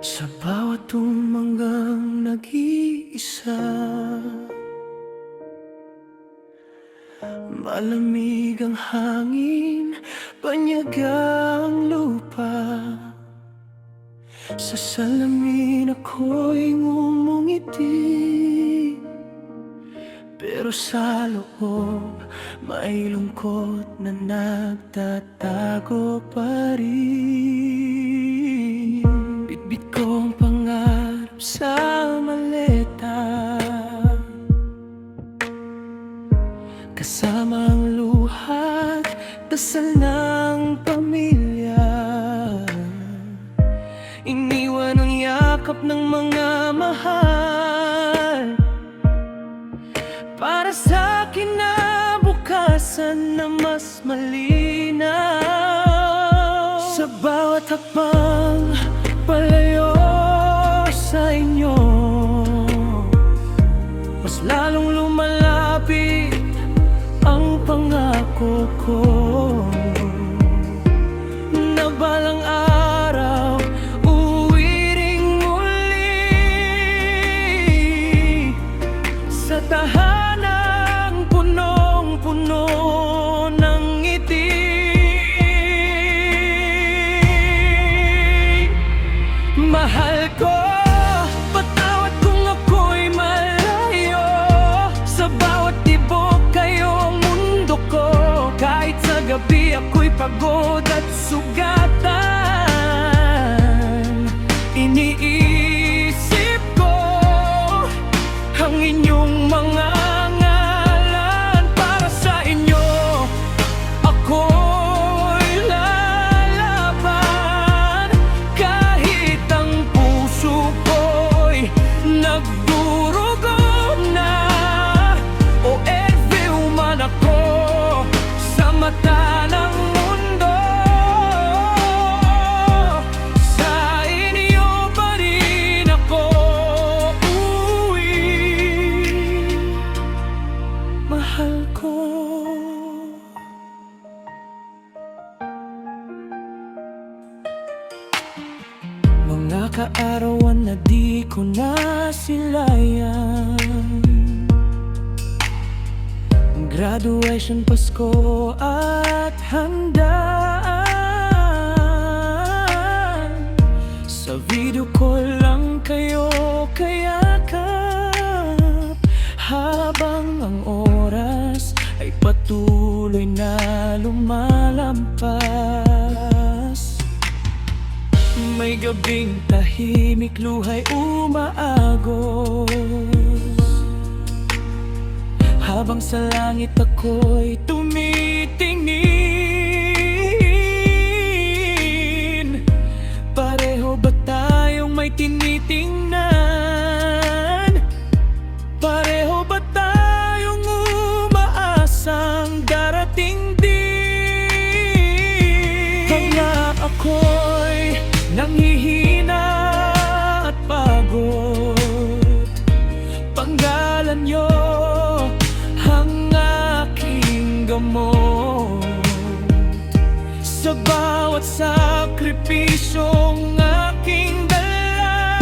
Sa bawat umanggang nag-iisa, malamig ang hangin, banyagang lupa. Sa salamin ako'y ngumungiti, pero sa loob may lungkot na nagtatago pa rin. Bitbit ko ang pangarap sa maleta, kasama ang luha't dasal ng pamilya. Iniwan ang yakap ng mga mahal para sa kinabukasan na mas malinaw. Sa bawat hakbang palayo sa inyo, mas lalong lumalapit ang pangako ko na balang araw uuwi ring muli sa tahanang punong-puno ng ngiti. Mahal ko, patawad kung ako'y malayo. Sa bawat tibok kayo ang mundo ko. Kahit sa gabi ako'y pagod at sugatan, iniisip ko ang inyong mga ngalan. Para sa inyo ako'y lalaban, kahit ang puso ko'y nagdurugo na. O every man ako sa mata ng mundo, sa inyo pa rin ako uuwi. Mahal ko. Mga kaarawan na di ko nasilayan, graduation, Pasko at handaan. Sa video call lang kayo kayakap, habang ang oras ay patuloy na lumalampas. May gabing tahimik, luha'y umaagos, habang sa langit ako'y tumitingin. Pareho ba tayong may tinitingnan? Pareho ba tayong umaasang darating din? Kaya ako'y nanghihina at pagod, panggalan niyo ang aking gamot. Sa bawat sakripisyong aking dala,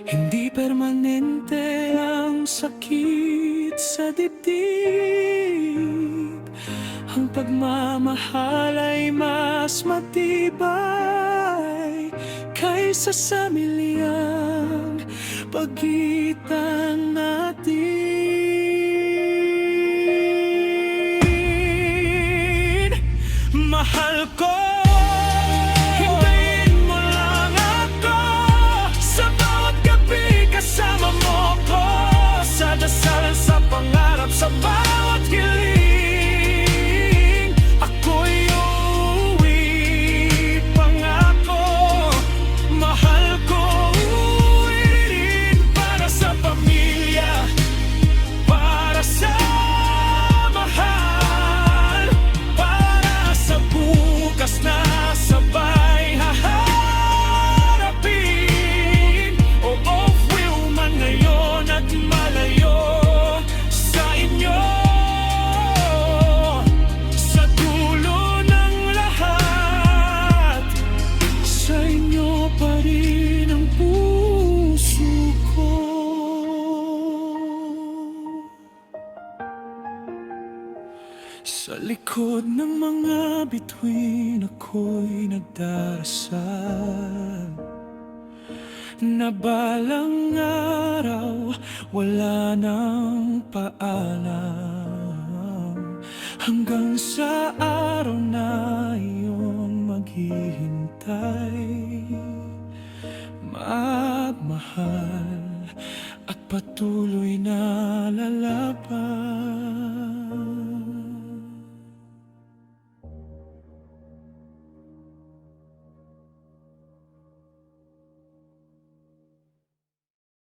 Hindi permanente ang sakit sa dibdib. Ang pagmamahal ay mas matibay kaysa sa milyang pagitan natin. Mahal ko, hintayin mo lang ako. Sa bawat gabi kasama mo ko. Sa dasal, sa pangarap, sa bawat hiling. Ako'y uuwi, pangako. Mahal ko, uuwi rin para sa pamilya, para sa mahal, para sa bukas na sabay haharapin. Off wheel man ngayon at malayo sa inyo. Sa dulo ng lahat, sa inyo pa rin ang puso ko. Sa likod ng mga bituin ako'y nagdarasal na balang araw wala nang paalam, hanggang sa araw na